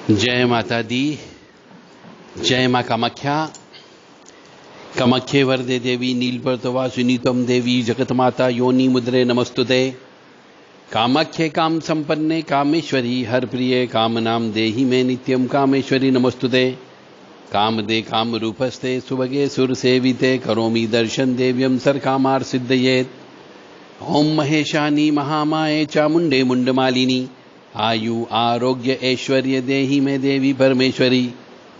जय माता दी। जय मां कामाख्या। कामाख्ये वरदे देवी नीलपर्तवासिनी त्वं देवी जगतमाता योनि मुद्रे नमस्तुते। कामाख्ये काम संपन्ने कामेश्वरी हर प्रिये कामनाम देहि मे नित्यं कामेश्वरी नमस्तुते। कामदे काम रूपस्ते सुभगे सुर सेविते करोमि दर्शन देव्यं सर्कामार सिद्धयेत्। ओम महेशानी महामाये चामुंडे मुंडमालिनी आयु आरोग्य ऐश्वर्य देहि में देवी परमेश्वरी।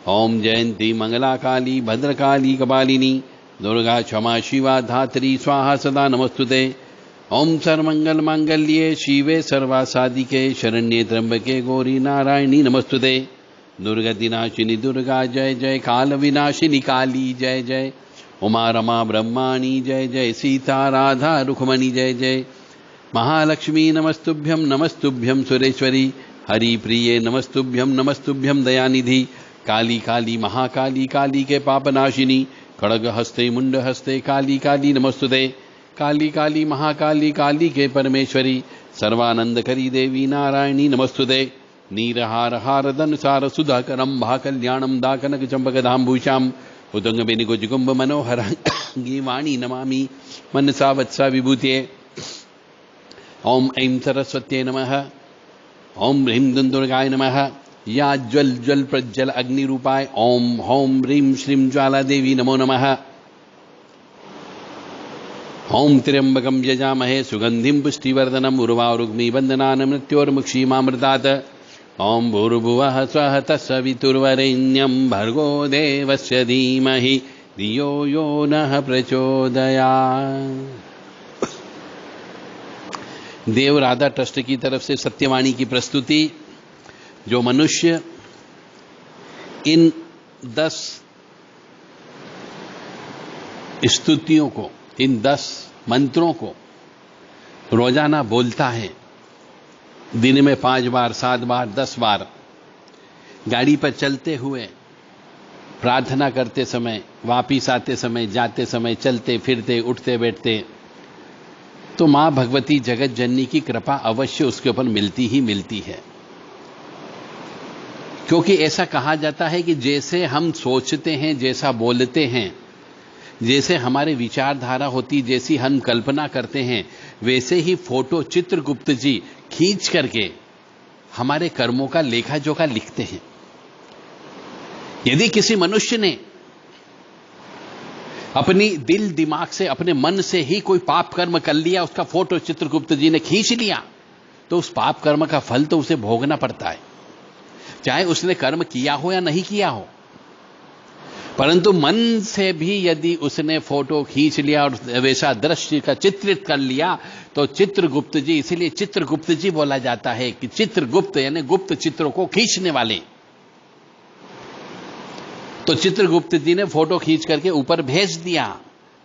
ओम जयंती मंगला काली भद्रकाली कपालिनी दुर्गा क्षमा शिवा धात्री स्वाहा सदा नमस्तुते। ओम सर्वमंगल मांगल्ये शिवे सर्वासादिके शरण्ये त्र्यंबके गौरी नारायणी नमस्तुते। दुर्गति नाशिनी दुर्गा जय जय। काल विनाशिनी काली जय जय। उमा रमा ब्रह्माणी जय जय। सीता राधा रुक्मणी जय जय। महालक्ष्मी नमस्तुभ्यं सुरेश्वरी हरि प्रिये नमस्तुभ्यं दयानिधि। काली काली महाकाली काली के पापनाशिनी खड़ग हस्ते मुंड हस्ते काली काली नमस्तुते। काली काली महाकाली काली के परमेश्वरी सर्वानंद करी देवी नारायणी नमस्तुते। नीरहार हारदन सार सुधा करम भा कल्याणम दा कनक चंपक धामभूषाम उदंग बेनिकुंभ मनोहरांगी वाणी नमामि मनसा वत्सा विभूते। ओम ऐं सरस्वत्यै नमः। ओम ह्रीं दुर्गाय नमः। या ज्वल ज्वल प्रज्वल अग्नि रूपाय ओम होम ह्रीं श्रीं ज्वाला देवी नमो नमः। ओम त्र्यंबकं यजामहे सुगंधिं पुष्टिवर्धनम् उर्वारुग्मी बन्धनान् मृत्योर्मुक्षीमामृतात्। ओम भूर्भुवः स्वः तत्सवितुर्वरेण्यं भर्गो देवस्य धीमहि धियो यो नः प्रचोदयात्। देव राधा ट्रस्ट की तरफ से सत्यवाणी की प्रस्तुति। जो मनुष्य इन 10 स्तुतियों को, इन 10 मंत्रों को रोजाना बोलता है, दिन में 5 बार 7 बार 10 बार, गाड़ी पर चलते हुए, प्रार्थना करते समय, वापिस आते समय, जाते समय, चलते फिरते उठते बैठते, तो मां भगवती जगत जननी की कृपा अवश्य उसके ऊपर मिलती ही मिलती है। क्योंकि ऐसा कहा जाता है कि जैसे हम सोचते हैं, जैसा बोलते हैं, जैसे हमारे विचारधारा होती, जैसी हम कल्पना करते हैं, वैसे ही फोटो चित्रगुप्त जी खींच करके हमारे कर्मों का लेखा जोखा लिखते हैं। यदि किसी मनुष्य ने अपनी दिल दिमाग से, अपने मन से ही कोई पाप कर्म कर लिया, उसका फोटो चित्रगुप्त जी ने खींच लिया, तो उस पाप कर्म का फल तो उसे भोगना पड़ता है, चाहे उसने कर्म किया हो या नहीं किया हो। परंतु मन से भी यदि उसने फोटो खींच लिया और वैसा दृश्य का चित्रित कर लिया, तो चित्रगुप्त जी, इसीलिए चित्रगुप्त जी बोला जाता है कि चित्रगुप्त यानी गुप्त चित्रों को खींचने वाले। तो चित्रगुप्त जी ने फोटो खींच करके ऊपर भेज दिया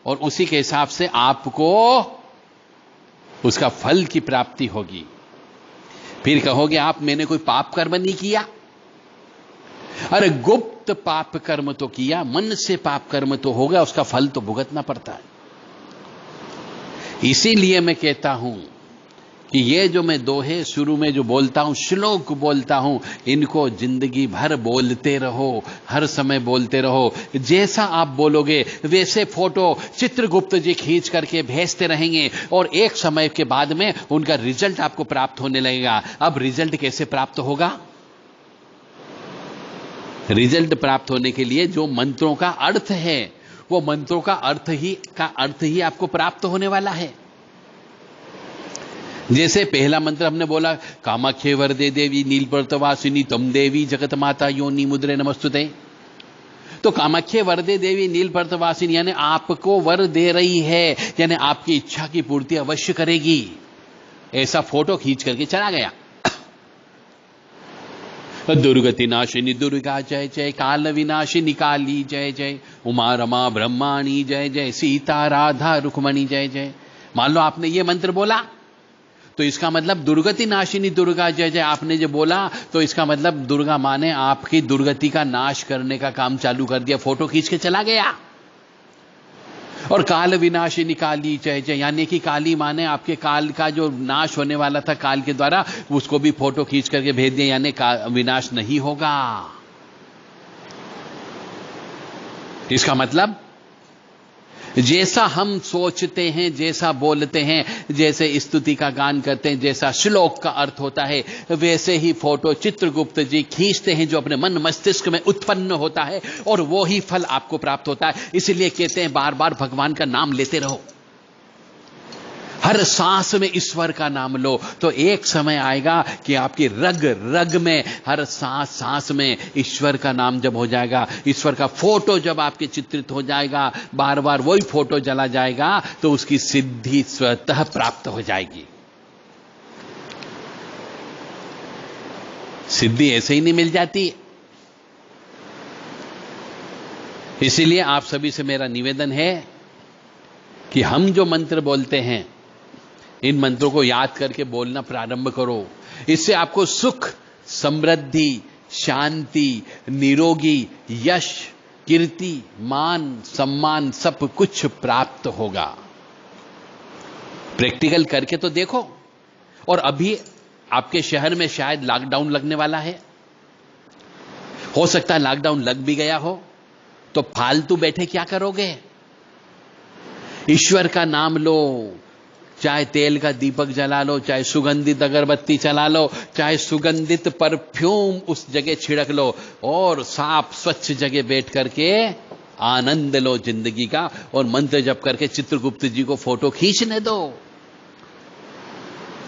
और उसी के हिसाब से आपको उसका फल की प्राप्ति होगी। फिर कहोगे आप मैंने कोई पाप कर्म नहीं किया। अरे गुप्त पाप कर्म तो किया, मन से पाप कर्म तो होगा, उसका फल तो भुगतना पड़ता है। इसीलिए मैं कहता हूं कि ये जो मैं दोहे शुरू में जो बोलता हूं, श्लोक बोलता हूं, इनको जिंदगी भर बोलते रहो, हर समय बोलते रहो। जैसा आप बोलोगे वैसे फोटो चित्रगुप्त जी खींच करके भेजते रहेंगे और एक समय के बाद में उनका रिजल्ट आपको प्राप्त होने लगेगा। अब रिजल्ट कैसे प्राप्त होगा? रिजल्ट प्राप्त होने के लिए जो मंत्रों का अर्थ है, वो मंत्रों का अर्थ ही आपको प्राप्त होने वाला है। जैसे पहला मंत्र हमने बोला, कामाख्ये वरदे देवी नीलपर्तवासिनी त्वं देवी जगतमाता योनि मुद्रे नमस्तुते। तो कामाख्ये वरदे देवी नीलपर्तवासिनी यानी आपको वर दे रही है, यानी आपकी इच्छा की पूर्ति अवश्य करेगी। ऐसा फोटो खींच करके चला गया। दुर्गति नाशिनी दुर्गा जय जय। काल विनाशिनी काली जय जय। उमा रमा ब्रह्माणी जय जय। सीता राधा रुक्मणी जय जय। मान लो आपने ये मंत्र बोला, तो इसका मतलब दुर्गति नाशिनी दुर्गा जय जय आपने जो बोला, तो इसका मतलब दुर्गा मां ने आपकी दुर्गति का नाश करने का काम चालू कर दिया। फोटो खींच के चला गया। और काल विनाशिनी काली जय जय, यानी कि काली माने आपके काल का जो नाश होने वाला था काल के द्वारा, उसको भी फोटो खींच करके भेज दिया, यानी विनाश नहीं होगा। इसका मतलब जैसा हम सोचते हैं, जैसा बोलते हैं, जैसे स्तुति का गान करते हैं, जैसा श्लोक का अर्थ होता है, वैसे ही फोटो चित्रगुप्त जी खींचते हैं जो अपने मन मस्तिष्क में उत्पन्न होता है, और वो ही फल आपको प्राप्त होता है। इसलिए कहते हैं बार बार भगवान का नाम लेते रहो, हर सांस में ईश्वर का नाम लो, तो एक समय आएगा कि आपकी रग रग में, हर सांस सांस में ईश्वर का नाम जब हो जाएगा, ईश्वर का फोटो जब आपके चित्रित हो जाएगा, बार बार वही फोटो जला जाएगा, तो उसकी सिद्धि स्वतः प्राप्त हो जाएगी। सिद्धि ऐसे ही नहीं मिल जाती। इसीलिए आप सभी से मेरा निवेदन है कि हम जो मंत्र बोलते हैं, इन मंत्रों को याद करके बोलना प्रारंभ करो। इससे आपको सुख, समृद्धि, शांति, निरोगी, यश, कीर्ति, मान, सम्मान सब कुछ प्राप्त होगा। प्रैक्टिकल करके तो देखो। और अभी आपके शहर में शायद लॉकडाउन लगने वाला है, हो सकता है लॉकडाउन लग भी गया हो, तो फालतू बैठे क्या करोगे? ईश्वर का नाम लो, चाहे तेल का दीपक जला लो, चाहे सुगंधित अगरबत्ती चला लो, चाहे सुगंधित परफ्यूम उस जगह छिड़क लो, और साफ स्वच्छ जगह बैठ करके आनंद लो जिंदगी का, और मंत्र जप करके चित्रगुप्त जी को फोटो खींचने दो,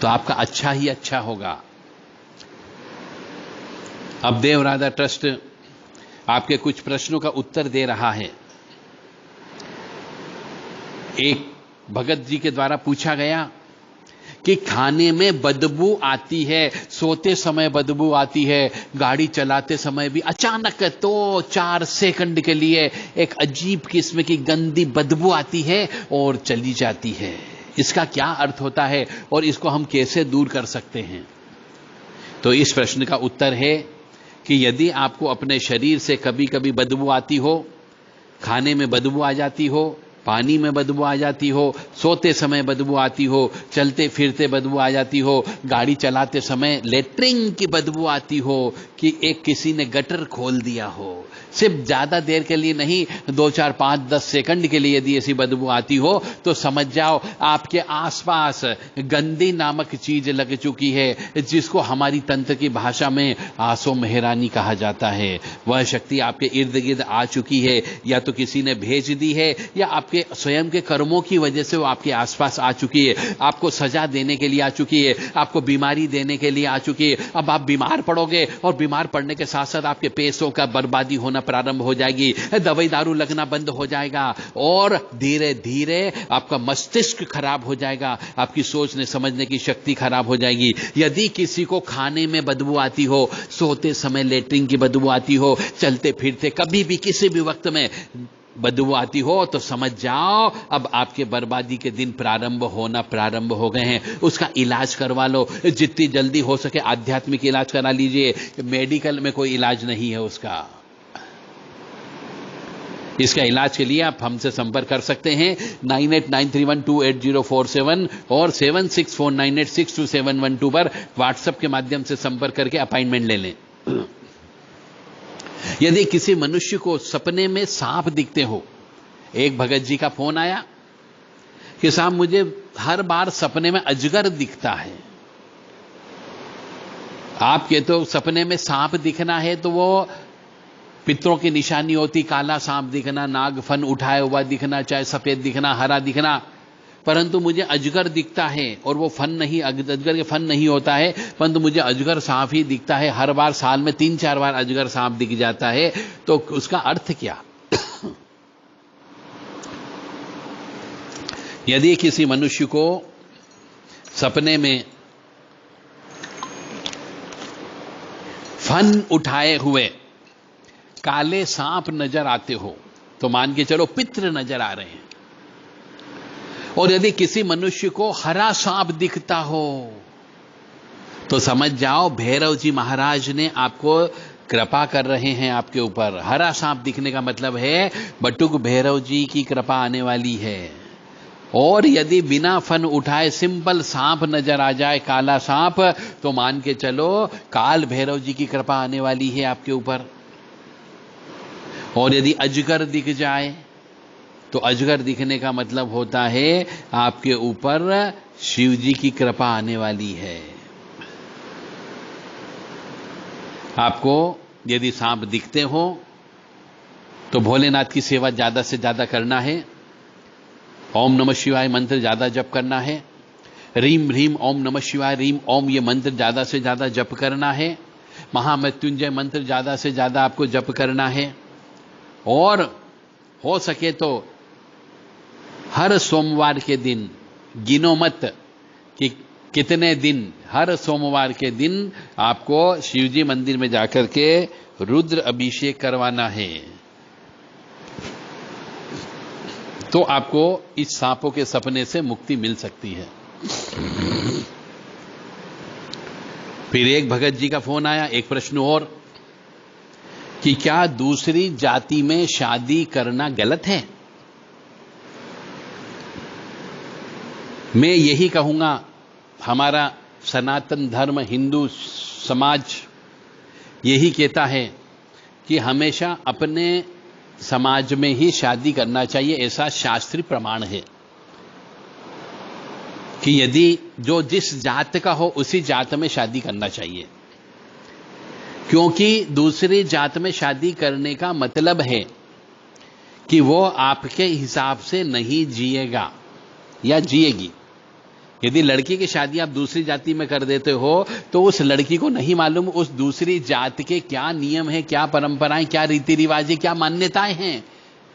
तो आपका अच्छा ही अच्छा होगा। अब देव राधा ट्रस्ट आपके कुछ प्रश्नों का उत्तर दे रहा है। एक भगत जी के द्वारा पूछा गया कि खाने में बदबू आती है, सोते समय बदबू आती है, गाड़ी चलाते समय भी अचानक तो 4 सेकंड के लिए एक अजीब किस्म की गंदी बदबू आती है और चली जाती है। इसका क्या अर्थ होता है और इसको हम कैसे दूर कर सकते हैं? तो इस प्रश्न का उत्तर है कि यदि आपको अपने शरीर से कभी कभी बदबू आती हो, खाने में बदबू आ जाती हो, पानी में बदबू आ जाती हो, सोते समय बदबू आती हो, चलते फिरते बदबू आ जाती हो, गाड़ी चलाते समय लेटरिन की बदबू आती हो, कि एक किसी ने गटर खोल दिया हो, सिर्फ ज्यादा देर के लिए नहीं, 2, 4, 5, 10 सेकंड के लिए यदि ऐसी बदबू आती हो, तो समझ जाओ आपके आसपास गंदी नामक चीज लग चुकी है, जिसको हमारी तंत्र की भाषा में आसो मेहरानी कहा जाता है। वह शक्ति आपके इर्द गिर्द आ चुकी है, या तो किसी ने भेज दी है, या आपके स्वयं के कर्मों की वजह से वो आपके आसपास आ चुकी है, आपको सजा देने के लिए आ चुकी है, आपको बीमारी देने के लिए आ चुकी है। अब आप बीमार पड़ोगे, और बीमार पड़ने के साथ साथ आपके पैसों का बर्बादी होना प्रारंभ हो जाएगी, दवाई दारू लगना बंद हो जाएगा, और धीरे धीरे आपका मस्तिष्क खराब हो जाएगा, आपकी सोचने समझने की शक्ति खराब हो जाएगी। यदि किसी को खाने में बदबू आती हो, सोते समय लेटरिन की बदबू आती हो, चलते फिरते कभी भी किसी भी वक्त में बदबू आती हो, तो समझ जाओ अब आपके बर्बादी के दिन प्रारंभ हो गए हैं। उसका इलाज करवा लो, जितनी जल्दी हो सके आध्यात्मिक इलाज करा लीजिए, मेडिकल में कोई इलाज नहीं है उसका। इसका इलाज के लिए आप हमसे संपर्क कर सकते हैं 9893128047 और 7649862712 पर व्हाट्सएप के माध्यम से संपर्क करके अपॉइंटमेंट ले लें। यदि किसी मनुष्य को सपने में सांप दिखते हो, एक भगत जी का फोन आया कि साहब मुझे हर बार सपने में अजगर दिखता है। आप कहते हो सपने में सांप दिखना है तो वो पितरों की निशानी होती, काला सांप दिखना, नाग फन उठाए हुआ दिखना, चाहे सफेद दिखना, हरा दिखना, परंतु मुझे अजगर दिखता है, और वो फन नहीं, अजगर के फन नहीं होता है, परंतु मुझे अजगर सांप ही दिखता है, हर बार साल में 3-4 बार अजगर सांप दिख जाता है, तो उसका अर्थ क्या? यदि किसी मनुष्य को सपने में फन उठाए हुए काले सांप नजर आते हो, तो मान के चलो पितृ नजर आ रहे हैं। और यदि किसी मनुष्य को हरा सांप दिखता हो, तो समझ जाओ भैरव जी महाराज ने आपको कृपा कर रहे हैं आपके ऊपर। हरा सांप दिखने का मतलब है बटुक भैरव जी की कृपा आने वाली है। और यदि बिना फन उठाए सिंपल सांप नजर आ जाए, काला सांप, तो मान के चलो काल भैरव जी की कृपा आने वाली है आपके ऊपर। और यदि अजगर दिख जाए तो अजगर दिखने का मतलब होता है आपके ऊपर शिव जी की कृपा आने वाली है। आपको यदि सांप दिखते हो तो भोलेनाथ की सेवा ज्यादा से ज्यादा करना है। ओम नमः शिवाय मंत्र ज्यादा जप करना है। रीम ह्रीम ओम नमः शिवाय रीम ओम ये मंत्र ज्यादा से ज्यादा जप करना है। महामृत्युंजय मंत्र ज्यादा से ज्यादा आपको जप करना है। और हो सके तो हर सोमवार के दिन, गिनो मत कि कितने दिन, हर सोमवार के दिन आपको शिवजी मंदिर में जाकर के रुद्र अभिषेक करवाना है। तो आपको इस सांपों के सपने से मुक्ति मिल सकती है। फिर एक भगत जी का फोन आया, एक प्रश्न और, कि क्या दूसरी जाति में शादी करना गलत है? मैं यही कहूंगा, हमारा सनातन धर्म, हिंदू समाज यही कहता है कि हमेशा अपने समाज में ही शादी करना चाहिए। ऐसा शास्त्रीय प्रमाण है कि यदि जो जिस जात का हो उसी जात में शादी करना चाहिए, क्योंकि दूसरी जात में शादी करने का मतलब है कि वो आपके हिसाब से नहीं जिएगा या जिएगी। यदि लड़की की शादी आप दूसरी जाति में कर देते हो तो उस लड़की को नहीं मालूम उस दूसरी जाति के क्या नियम है, क्या परंपराएं, क्या रीति रिवाज है, क्या मान्यताएं हैं,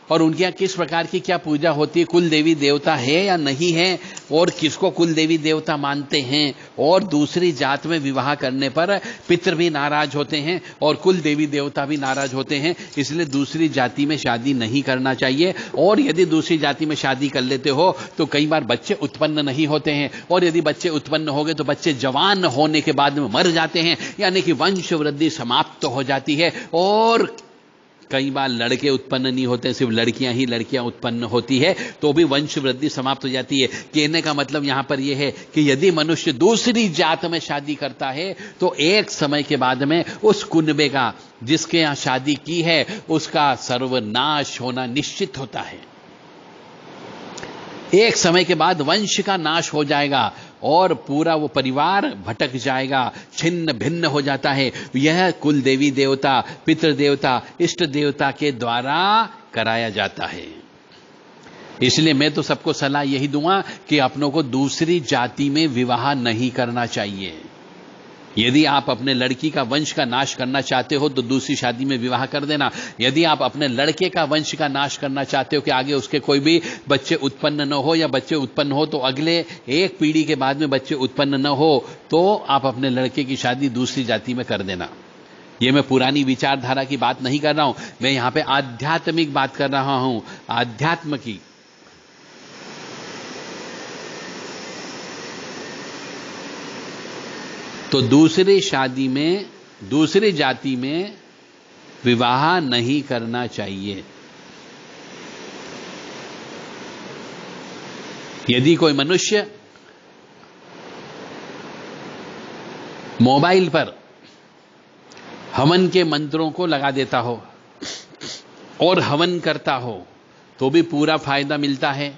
और उनके यहाँ किस प्रकार की क्या पूजा होती है, कुल देवी देवता है या नहीं है, और किसको कुल देवी देवता मानते हैं। और दूसरी जात में विवाह करने पर पितर भी नाराज होते हैं और कुल देवी देवता भी नाराज होते हैं। इसलिए दूसरी जाति में शादी नहीं करना चाहिए। और यदि दूसरी जाति में शादी कर लेते हो तो कई बार बच्चे उत्पन्न नहीं होते हैं, और यदि बच्चे उत्पन्न हो गए तो बच्चे जवान होने के बाद में मर जाते हैं, यानी कि वंश वृद्धि समाप्त हो जाती है। और कई बार लड़के उत्पन्न नहीं होते, सिर्फ लड़कियां ही लड़कियां उत्पन्न होती है, तो भी वंश वृद्धि समाप्त हो जाती है। कहने का मतलब यहां पर यह है कि यदि मनुष्य दूसरी जात में शादी करता है तो एक समय के बाद में उस कुनबे का, जिसके यहां शादी की है, उसका सर्वनाश होना निश्चित होता है। एक समय के बाद वंश का नाश हो जाएगा और पूरा वो परिवार भटक जाएगा, छिन्न भिन्न हो जाता है। यह कुल देवी देवता, पितृ देवता, इष्ट देवता के द्वारा कराया जाता है। इसलिए मैं तो सबको सलाह यही दूंगा कि अपनों को दूसरी जाति में विवाह नहीं करना चाहिए। यदि आप अपने लड़की का वंश का नाश करना चाहते हो तो दूसरी शादी में विवाह कर देना। यदि आप अपने लड़के का वंश का नाश करना चाहते हो कि आगे उसके कोई भी बच्चे उत्पन्न न हो, या बच्चे उत्पन्न हो तो अगले एक पीढ़ी के बाद में बच्चे उत्पन्न न हो, तो आप अपने लड़के की शादी दूसरी जाति में कर देना। यह मैं पुरानी विचारधारा की बात नहीं कर रहा हूं, मैं यहां पे आध्यात्मिक बात कर रहा हूं, आध्यात्म की। तो दूसरी शादी में, दूसरी जाति में विवाह नहीं करना चाहिए। यदि कोई मनुष्य मोबाइल पर हवन के मंत्रों को लगा देता हो और हवन करता हो तो भी पूरा फायदा मिलता है,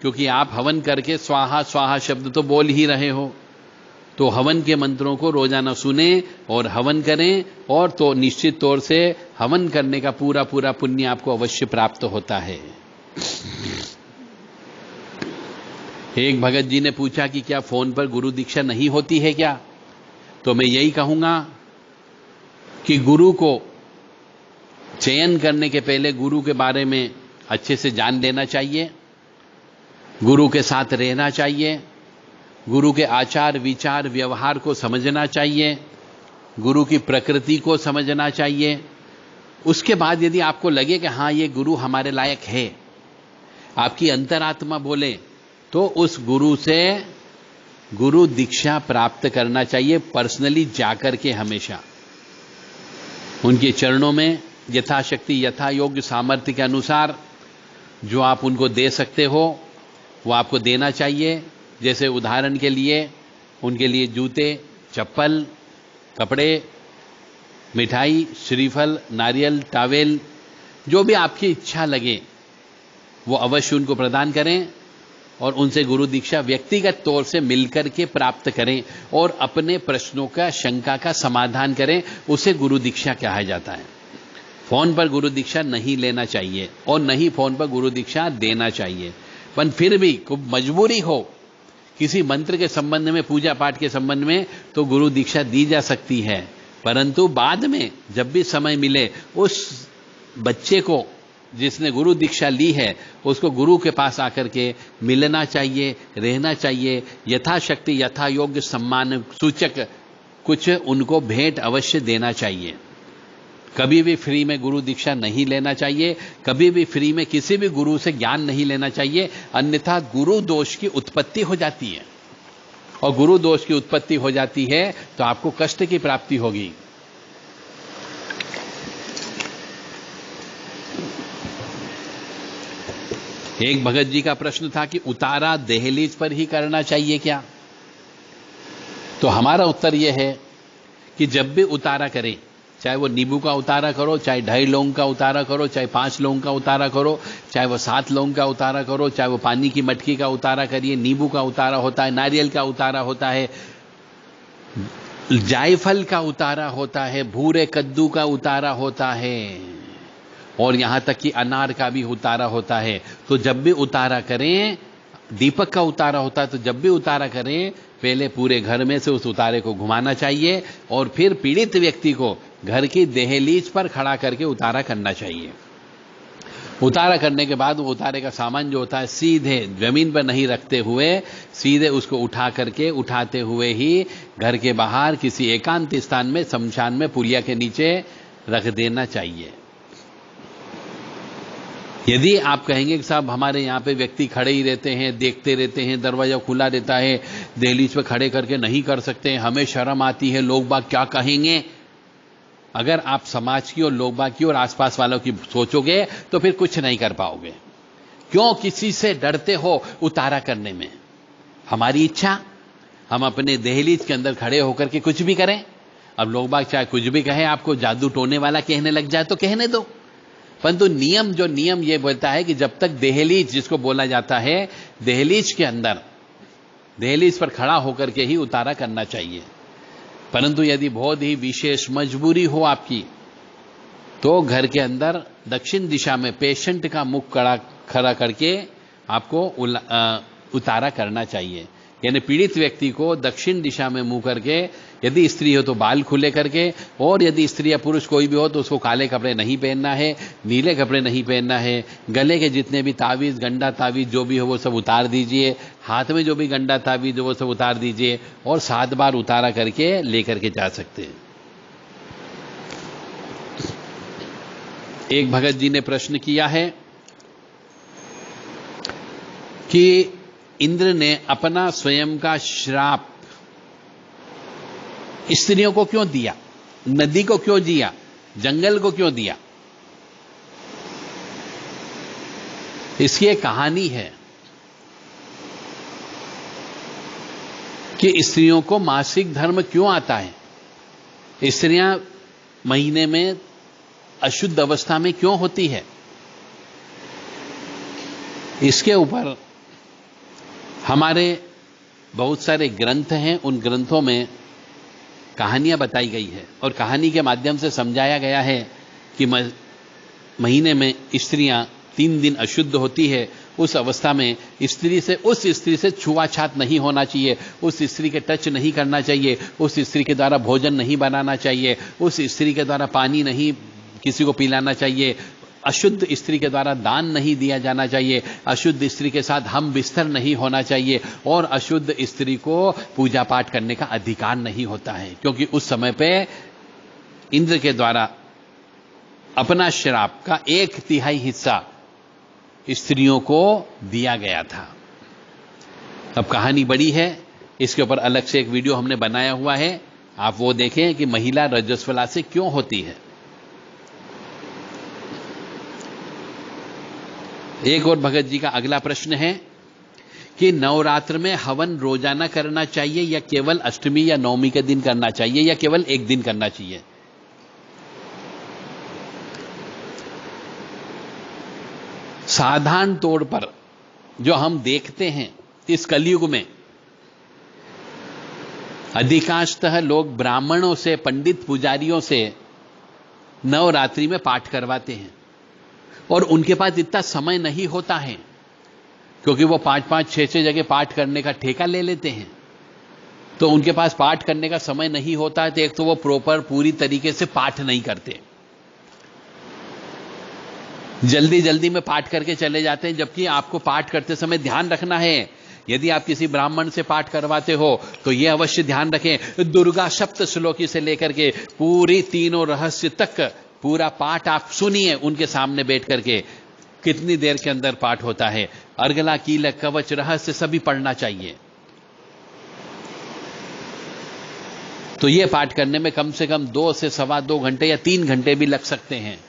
क्योंकि आप हवन करके स्वाहा स्वाहा शब्द तो बोल ही रहे हो। तो हवन के मंत्रों को रोजाना सुने और हवन करें, और तो निश्चित तौर से हवन करने का पूरा पूरा पुण्य आपको अवश्य प्राप्त होता है। एक भगत जी ने पूछा कि क्या फोन पर गुरु दीक्षा नहीं होती है क्या? तो मैं यही कहूंगा कि गुरु को चयन करने के पहले गुरु के बारे में अच्छे से जान लेना चाहिए, गुरु के साथ रहना चाहिए, गुरु के आचार विचार व्यवहार को समझना चाहिए, गुरु की प्रकृति को समझना चाहिए। उसके बाद यदि आपको लगे कि हां ये गुरु हमारे लायक है, आपकी अंतरात्मा बोले, तो उस गुरु से गुरु दीक्षा प्राप्त करना चाहिए, पर्सनली जाकर के हमेशा। उनके चरणों में यथाशक्ति यथा योग्य सामर्थ्य के अनुसार जो आप उनको दे सकते हो वो आपको देना चाहिए। जैसे उदाहरण के लिए उनके लिए जूते, चप्पल, कपड़े, मिठाई, श्रीफल, नारियल, टावेल, जो भी आपकी इच्छा लगे वो अवश्य उनको प्रदान करें और उनसे गुरु दीक्षा व्यक्तिगत तौर से मिलकर के प्राप्त करें और अपने प्रश्नों का, शंका का समाधान करें। उसे गुरु दीक्षा कहा जाता है। फोन पर गुरु दीक्षा नहीं लेना चाहिए और नहीं फोन पर गुरु दीक्षा देना चाहिए। पर फिर भी खूब मजबूरी हो किसी मंत्र के संबंध में, पूजा पाठ के संबंध में, तो गुरु दीक्षा दी जा सकती है। परंतु बाद में जब भी समय मिले उस बच्चे को जिसने गुरु दीक्षा ली है उसको गुरु के पास आकर के मिलना चाहिए, रहना चाहिए। यथाशक्ति यथा योग्य सम्मान सूचक कुछ उनको भेंट अवश्य देना चाहिए। कभी भी फ्री में गुरु दीक्षा नहीं लेना चाहिए, कभी भी फ्री में किसी भी गुरु से ज्ञान नहीं लेना चाहिए, अन्यथा गुरु दोष की उत्पत्ति हो जाती है और गुरु दोष की उत्पत्ति हो जाती है तो आपको कष्ट की प्राप्ति होगी। एक भगत जी का प्रश्न था कि उतारा दहलीज पर ही करना चाहिए क्या? तो हमारा उत्तर यह है कि जब भी उतारा करें, चाहे वो नींबू का उतारा करो, चाहे 2.5 लौंग का उतारा करो, चाहे 5 लौंग का उतारा करो, चाहे वो 7 लौंग का उतारा करो, चाहे वो पानी की मटकी का उतारा करिए, नींबू का उतारा होता है, नारियल का उतारा होता है, जायफल का उतारा होता है, भूरे कद्दू का उतारा होता है और यहां तक कि अनार का भी उतारा होता है। तो जब भी उतारा करें, दीपक का उतारा होता है, तो जब भी उतारा करें पहले पूरे घर में से उस उतारे को घुमाना चाहिए और फिर पीड़ित व्यक्ति को घर की दहलीज पर खड़ा करके उतारा करना चाहिए। उतारा करने के बाद वो उतारे का सामान जो होता है सीधे जमीन पर नहीं रखते हुए सीधे उसको उठा करके, उठाते हुए ही घर के बाहर किसी एकांत स्थान में, शमशान में, पुलिया के नीचे रख देना चाहिए। यदि आप कहेंगे कि साहब हमारे यहाँ पे व्यक्ति खड़े ही रहते हैं, देखते रहते हैं, दरवाजा खुला रहता है, दहलीज पे खड़े करके नहीं कर सकते, हमें शर्म आती है, लोग बाग क्या कहेंगे, अगर आप समाज की और लोग बाग की और आसपास वालों की सोचोगे तो फिर कुछ नहीं कर पाओगे। क्यों किसी से डरते हो उतारा करने में? हमारी इच्छा हम अपने दहलीज के अंदर खड़े होकर के कुछ भी करें। अब लोग बाग चाहे कुछ भी कहे, आपको जादू टोने वाला कहने लग जाए तो कहने दो, परंतु नियम ये बोलता है कि जब तक दहलीज, जिसको बोला जाता है दहलीज के अंदर, दहलीज पर खड़ा होकर के ही उतारा करना चाहिए। परंतु यदि बहुत ही विशेष मजबूरी हो आपकी तो घर के अंदर दक्षिण दिशा में पेशेंट का मुख खड़ा करके आपको उतारा करना चाहिए। यानी पीड़ित व्यक्ति को दक्षिण दिशा में मुंह करके, यदि स्त्री हो तो बाल खुले करके, और यदि स्त्री या पुरुष कोई भी हो तो उसको काले कपड़े नहीं पहनना है, नीले कपड़े नहीं पहनना है। गले के जितने भी तावीज, गंडा तावीज जो भी हो वो सब उतार दीजिए। हाथ में जो भी गंडा तावीज हो वो सब उतार दीजिए और 7 बार उतारा करके लेकर के जा सकते हैं। एक भगत जी ने प्रश्न किया है कि इंद्र ने अपना स्वयं का श्राप स्त्रियों को क्यों दिया, नदी को क्यों दिया, जंगल को क्यों दिया? इसकी एक कहानी है कि स्त्रियों को मासिक धर्म क्यों आता है, स्त्रियां महीने में अशुद्ध अवस्था में क्यों होती है। इसके ऊपर हमारे बहुत सारे ग्रंथ हैं, उन ग्रंथों में कहानियां बताई गई है और कहानी के माध्यम से समझाया गया है कि महीने में स्त्रियां 3 दिन अशुद्ध होती है। उस अवस्था में उस स्त्री से छुआछात नहीं होना चाहिए, उस स्त्री के टच नहीं करना चाहिए, उस स्त्री के द्वारा भोजन नहीं बनाना चाहिए, उस स्त्री के द्वारा पानी नहीं किसी को पिलाना चाहिए, अशुद्ध स्त्री के द्वारा दान नहीं दिया जाना चाहिए, अशुद्ध स्त्री के साथ हम बिस्तर नहीं होना चाहिए और अशुद्ध स्त्री को पूजा पाठ करने का अधिकार नहीं होता है, क्योंकि उस समय पे इंद्र के द्वारा अपना श्राप का 1/3 हिस्सा स्त्रियों को दिया गया था। अब कहानी बड़ी है, इसके ऊपर अलग से एक वीडियो हमने बनाया हुआ है, आप वो देखें कि महिला रजस्वला से क्यों होती है। एक और भगत जी का अगला प्रश्न है कि नवरात्र में हवन रोजाना करना चाहिए या केवल अष्टमी या नवमी के दिन करना चाहिए या केवल एक दिन करना चाहिए? साधारण तौर पर जो हम देखते हैं इस कलयुग में अधिकांशतः लोग ब्राह्मणों से, पंडित पुजारियों से नवरात्रि में पाठ करवाते हैं और उनके पास इतना समय नहीं होता है क्योंकि वो 5-5, 6-6 जगह पाठ करने का ठेका ले लेते हैं, तो उनके पास पाठ करने का समय नहीं होता है। तो एक तो वो प्रॉपर पूरी तरीके से पाठ नहीं करते, जल्दी जल्दी में पाठ करके चले जाते हैं, जबकि आपको पाठ करते समय ध्यान रखना है। यदि आप किसी ब्राह्मण से पाठ करवाते हो तो यह अवश्य ध्यान रखें, दुर्गा सप्त श्लोकी से लेकर के पूरी तीनों रहस्य तक पूरा पाठ आप सुनिए उनके सामने बैठ करके। कितनी देर के अंदर पाठ होता है, अर्गला, कीलक, कवच, रहस्य सभी पढ़ना चाहिए। तो यह पाठ करने में कम से कम 2 से सवा 2 घंटे या 3 घंटे भी लग सकते हैं।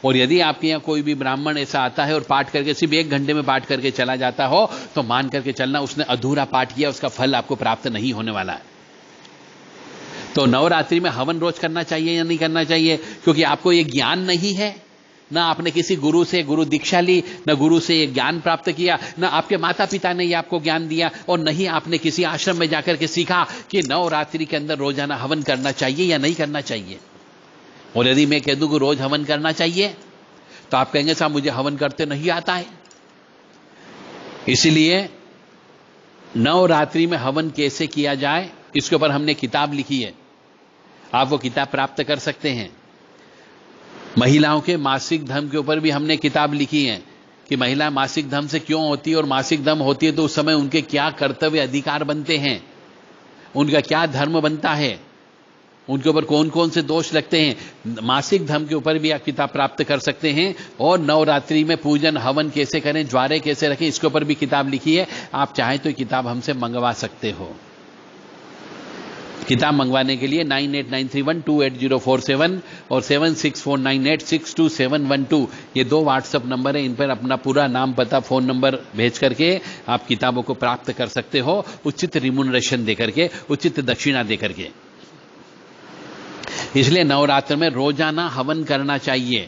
और यदि आपके यहां कोई भी ब्राह्मण ऐसा आता है और पाठ करके सिर्फ 1 घंटे में पाठ करके चला जाता हो तो मान करके चलना उसने अधूरा पाठ किया, उसका फल आपको प्राप्त नहीं होने वाला है। तो नवरात्रि में हवन रोज करना चाहिए या नहीं करना चाहिए? क्योंकि आपको यह ज्ञान नहीं है, ना आपने किसी गुरु से गुरु दीक्षा ली, ना गुरु से यह ज्ञान प्राप्त किया, ना आपके माता पिता ने यह आपको ज्ञान दिया, और नहीं आपने किसी आश्रम में जाकर के सीखा कि नवरात्रि के अंदर रोजाना हवन करना चाहिए या नहीं करना चाहिए। और यदि मैं कह दूं कि रोज हवन करना चाहिए तो आप कहेंगे साहब मुझे हवन करते नहीं आता है। इसलिए नवरात्रि में हवन कैसे किया जाए इसके ऊपर हमने किताब लिखी है, आप वो किताब प्राप्त कर सकते हैं। महिलाओं के मासिक धर्म के ऊपर भी हमने किताब लिखी है कि महिला मासिक धर्म से क्यों होती है और मासिक धर्म होती है तो उस समय उनके क्या कर्तव्य अधिकार बनते हैं, उनका क्या धर्म बनता है, उनके ऊपर कौन कौन से दोष लगते हैं। मासिक धर्म के ऊपर भी आप किताब प्राप्त कर सकते हैं। और नवरात्रि में पूजन हवन कैसे करें, ज्वारे कैसे रखें, इसके ऊपर भी किताब लिखी है। आप चाहें तो किताब हमसे मंगवा सकते हो। किताब मंगवाने के लिए 9893128047 और 7649862712 ये 2 व्हाट्सएप नंबर है। इन पर अपना पूरा नाम, पता, फोन नंबर भेज करके आप किताबों को प्राप्त कर सकते हो, उचित रिम्यूनरेशन देकर के, उचित दक्षिणा देकर के। इसलिए नवरात्र में रोजाना हवन करना चाहिए।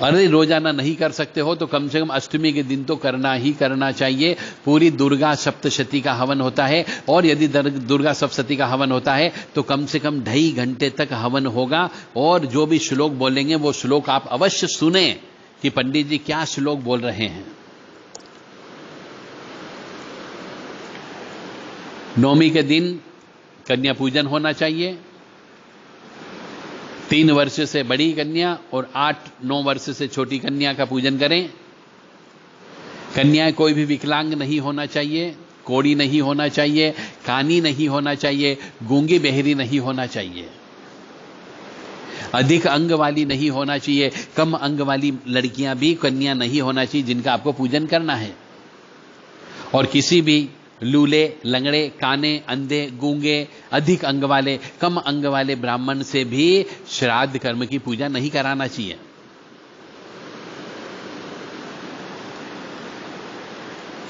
अरे रोजाना नहीं कर सकते हो तो कम से कम अष्टमी के दिन तो करना ही करना चाहिए। पूरी दुर्गा सप्तशती का हवन होता है, और यदि दुर्गा सप्तशती का हवन होता है तो कम से कम 2.5 घंटे तक हवन होगा। और जो भी श्लोक बोलेंगे वो श्लोक आप अवश्य सुने कि पंडित जी क्या श्लोक बोल रहे हैं। नवमी के दिन कन्या पूजन होना चाहिए। 3 वर्ष से बड़ी कन्या और 8-9 वर्ष से छोटी कन्या का पूजन करें। कन्या कोई भी विकलांग नहीं होना चाहिए, कोड़ी नहीं होना चाहिए, कानी नहीं होना चाहिए, गूंगी बहरी नहीं होना चाहिए, अधिक अंग वाली नहीं होना चाहिए, कम अंग वाली लड़कियां भी कन्या नहीं होना चाहिए जिनका आपको पूजन करना है। और किसी भी लूले, लंगड़े, काने, अंधे, गूंगे, अधिक अंग वाले, कम अंग वाले ब्राह्मण से भी श्राद्ध कर्म की पूजा नहीं कराना चाहिए।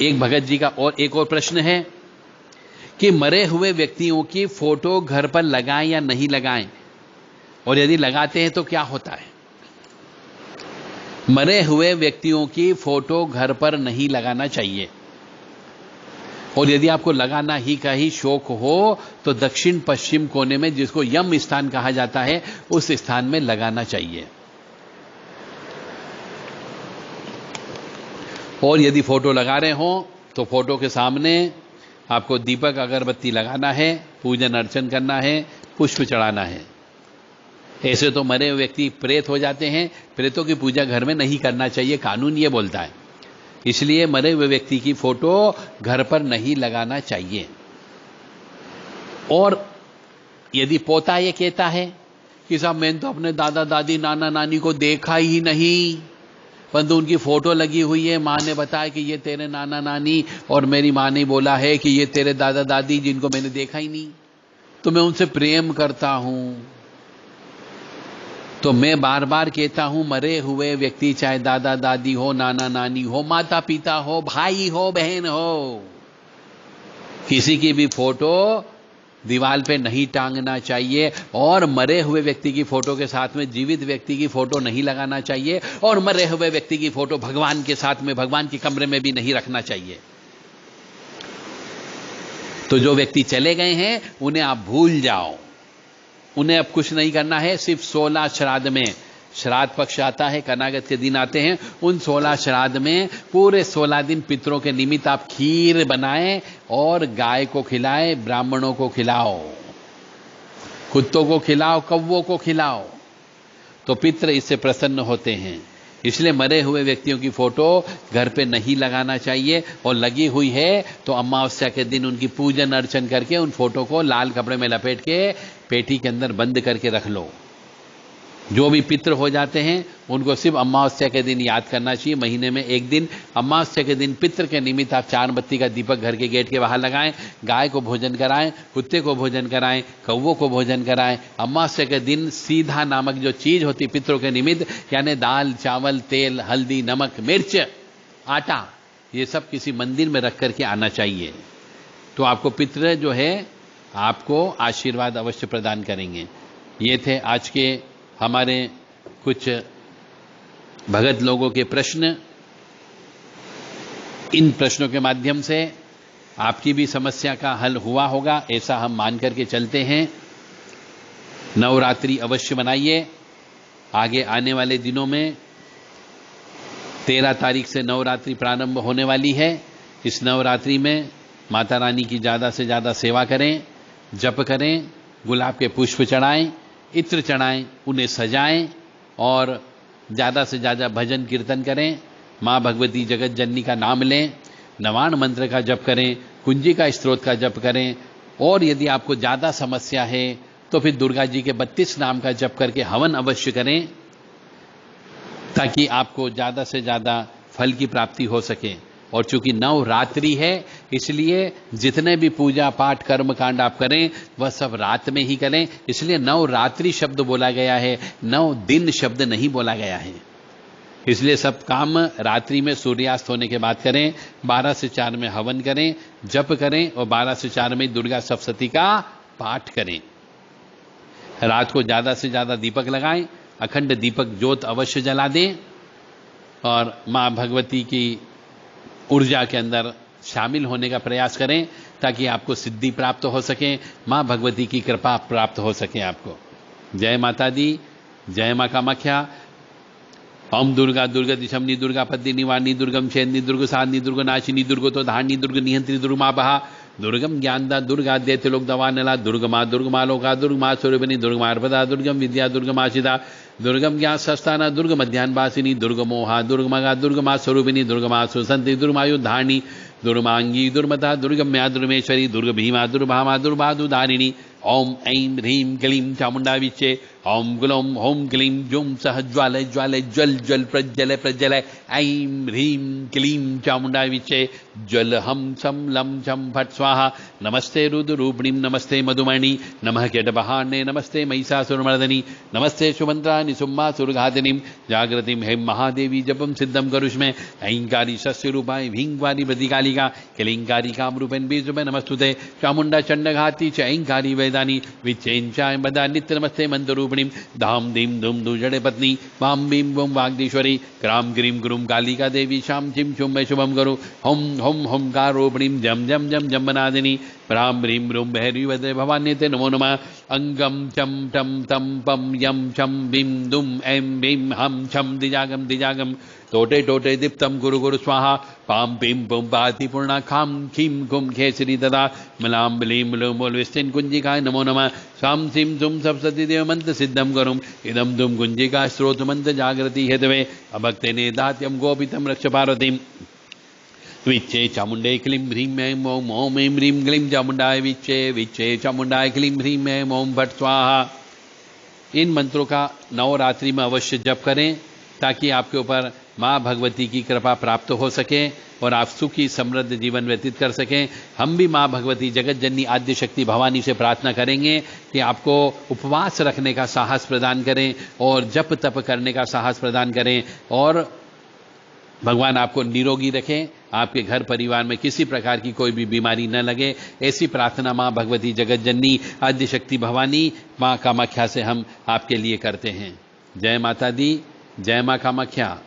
एक भगत जी का एक और प्रश्न है कि मरे हुए व्यक्तियों की फोटो घर पर लगाएं या नहीं लगाएं, और यदि लगाते हैं तो क्या होता है। मरे हुए व्यक्तियों की फोटो घर पर नहीं लगाना चाहिए, और यदि आपको लगाना ही का ही शौक हो तो दक्षिण पश्चिम कोने में, जिसको यम स्थान कहा जाता है, उस स्थान में लगाना चाहिए। और यदि फोटो लगा रहे हो तो फोटो के सामने आपको दीपक अगरबत्ती लगाना है, पूजन अर्चन करना है, पुष्प चढ़ाना है। ऐसे तो मरे हुए व्यक्ति प्रेत हो जाते हैं, प्रेतों की पूजा घर में नहीं करना चाहिए, कानून ये बोलता है। इसलिए मरे हुए व्यक्ति की फोटो घर पर नहीं लगाना चाहिए। और यदि पोता ये कहता है कि साहब मैंने तो अपने दादा दादी, नाना नानी को देखा ही नहीं, परंतु उनकी फोटो लगी हुई है, माँ ने बताया कि ये तेरे नाना नानी, और मेरी माँ ने बोला है कि ये तेरे दादा दादी जिनको मैंने देखा ही नहीं, तो मैं उनसे प्रेम करता हूं, तो मैं बार बार कहता हूं, मरे हुए व्यक्ति चाहे दादा दादी हो, नाना नानी हो, माता पिता हो, भाई हो, बहन हो, किसी की भी फोटो दीवार पे नहीं टांगना चाहिए। और मरे हुए व्यक्ति की फोटो के साथ में जीवित व्यक्ति की फोटो नहीं लगाना चाहिए। और मरे हुए व्यक्ति की फोटो भगवान के साथ में, भगवान के कमरे में भी नहीं रखना चाहिए। तो जो व्यक्ति चले गए हैं उन्हें आप भूल जाओ, उन्हें अब कुछ नहीं करना है। सिर्फ 16 श्राद्ध में, श्राद्ध पक्ष आता है, कनागत के दिन आते हैं, उन 16 श्राद्ध में पूरे 16 दिन पितरों के निमित्त आप खीर बनाएं और गाय को खिलाएं, ब्राह्मणों को खिलाओ, कुत्तों को खिलाओ, कौवों को खिलाओ, तो पितर इससे प्रसन्न होते हैं। इसलिए मरे हुए व्यक्तियों की फोटो घर पे नहीं लगाना चाहिए। और लगी हुई है तो अमावस्या के दिन उनकी पूजन अर्चन करके उन फोटो को लाल कपड़े में लपेट के पेटी के अंदर बंद करके रख लो। जो भी पितर हो जाते हैं उनको सिर्फ अमावस्या के दिन याद करना चाहिए। महीने में एक दिन अमावस्या के दिन पितर के निमित्त आप 4 बत्ती का दीपक घर के गेट के बाहर लगाएं, गाय को भोजन कराएं, कुत्ते को भोजन कराएं, कौवों को भोजन कराएं। अमावस्या के दिन सीधा नामक जो चीज होती पितरों के निमित्त, यानी दाल, चावल, तेल, हल्दी, नमक, मिर्च, आटा, ये सब किसी मंदिर में रख करके आना चाहिए। तो आपको पितर जो है आपको आशीर्वाद अवश्य प्रदान करेंगे। ये थे आज के हमारे कुछ भगत लोगों के प्रश्न। इन प्रश्नों के माध्यम से आपकी भी समस्या का हल हुआ होगा, ऐसा हम मान करके चलते हैं। नवरात्रि अवश्य मनाइए। आगे आने वाले दिनों में 13 तारीख से नवरात्रि प्रारंभ होने वाली है। इस नवरात्रि में माता रानी की ज्यादा से ज्यादा सेवा करें, जप करें, गुलाब के पुष्प चढ़ाएं, इत्र चढ़ाएं, उन्हें सजाएं और ज्यादा से ज्यादा भजन कीर्तन करें। मां भगवती जगत जननी का नाम लें, नवान मंत्र का जप करें, कुंजिका स्तोत्र का जप करें। और यदि आपको ज्यादा समस्या है तो फिर दुर्गा जी के 32 नाम का जप करके हवन अवश्य करें, ताकि आपको ज्यादा से ज्यादा फल की प्राप्ति हो सके। और चूंकि नवरात्रि है इसलिए जितने भी पूजा पाठ कर्म कांड आप करें वह सब रात में ही करें। इसलिए नवरात्रि शब्द बोला गया है, 9 दिन शब्द नहीं बोला गया है। इसलिए सब काम रात्रि में सूर्यास्त होने के बाद करें। 12 से 4 में हवन करें, जप करें और 12 से 4 में दुर्गा सप्तशती का पाठ करें। रात को ज्यादा से ज्यादा दीपक लगाएं, अखंड दीपक ज्योत अवश्य जला दें और मां भगवती की ऊर्जा के अंदर शामिल होने का प्रयास करें, ताकि आपको सिद्धि प्राप्त हो सके, मां भगवती की कृपा प्राप्त हो सके आपको। जय माता दी, जय मां कामाख्या। ओम दुर्गा दुर्गा दिशमनी दुर्गा पद्दी निवारणी दुर्गम चैनी दुर्ग साधनी दुर्ग नाशिनी दुर्गो तो धारणी दुर्ग नियंत्री दुर्गा बहा दुर्गम ज्ञानदा दुर्गा दैत्य लोक दवानला दुर्गमा लोका दुर्गमा स्वरूपिणी दुर्गमा अर्पदा दुर्गम विद्या दुर्गमाशिदा दुर्गम ज्ञान सस्ताना दुर्ग मध्यान्वासिनी दुर्गमोहा दुर्गमगा दुर्गमा स्वरूपिणी दुर्गमा सुसंति दुर्मायुधारिणी दुर्मांगी दुर्मता दुर्गम्या दुर्मेश्वरी दुर्ग भीमा दुर्भामा दुर्बाधुधारिणी। ओम ऐं ह्रीं क्लीं चामुंडा विच्चे ओम ग्लौं होम क्लीं जुम सह ज्वालय ज्वालय ज्वल ज्वल प्रज्वलय प्रज्वलय ऐं ह्रीं क्लीं चामुंडा विच्चे ज्वल हम छम लम छम फट स्वाहा। नमस्ते रुद्ररूपिणीं नमस्ते मधुमणि नमः केटबहार्णे नमस्ते महिषासुरमर्दिनी नमस्ते सुमंत्रानि सुम्मासुरघातिनीं जागृतिं हें महादेवी जपम सिद्धम करुष्मे ऐंकारी शस्यरूपाय भींगवारी प्रतिकालिका क्लींकारी कामरूपेण बीजरूपे नमस्तुते चामुंडा चंडघाती च ऐंकारी वेदानी विच्चेंचाय बदा नित्य नमस्ते मंत्ररूपिणीं धाम धीम धूम धूजड़े पत्नी वाम भीम वुम वाग्देश्वरी क्राम क्रीम गुरुम कालिका देवी शाम चिम शुम मैं शुभम करो हम हम होमकारोपिणीं जम जम जम जम्बनादिनी प्राम ह्रीं रूम भैरवी वदे भवान्यते नमो नमः। अंगम चम टम तम पम यम छम भीम दुम ऐं भीम हम छम दिजागम दिजागम टोटे टोटे दीप्तम गुरु गुरु स्वाहा पाम पीम पुम पाति पूर्णा खाम खीम खुम खेसरी ददा मलाम बलीम लोमोल विस्तिन कुंजिकाय नमो नमः। स्वाम सिम सुम सप्तशती देव मंत्र सिद्धम करुम इदम दुम कुंजिका स्रोत मंत्र जागृति हेतवे अभक्ते ने दात्यम गोपितम रक्ष पार्वतीम विच्चे चामुंडे क्लीं ह्रीं ऐं ओम ओम ऐं ह्रीं क्लीं चामुंडाय विच्चे विच्चे चामुंडाय क्लीं ह्रीं ऐं ओम फट स्वाहा। इन मंत्रों का नवरात्रि में अवश्य जप करें, ताकि आपके ऊपर मां भगवती की कृपा प्राप्त हो सके। और आप सुखी समृद्ध जीवन व्यतीत कर सकें। हम भी माँ भगवती जगत जननी आद्य शक्ति भवानी से प्रार्थना करेंगे कि आपको उपवास रखने का साहस प्रदान करें और जप तप करने का साहस प्रदान करें और भगवान आपको निरोगी रखें, आपके घर परिवार में किसी प्रकार की कोई भी बीमारी न लगे। ऐसी प्रार्थना माँ भगवती जगत जननी आद्य शक्ति भवानी माँ कामाख्या से हम आपके लिए करते हैं। जय माता दी, जय माँ कामाख्या।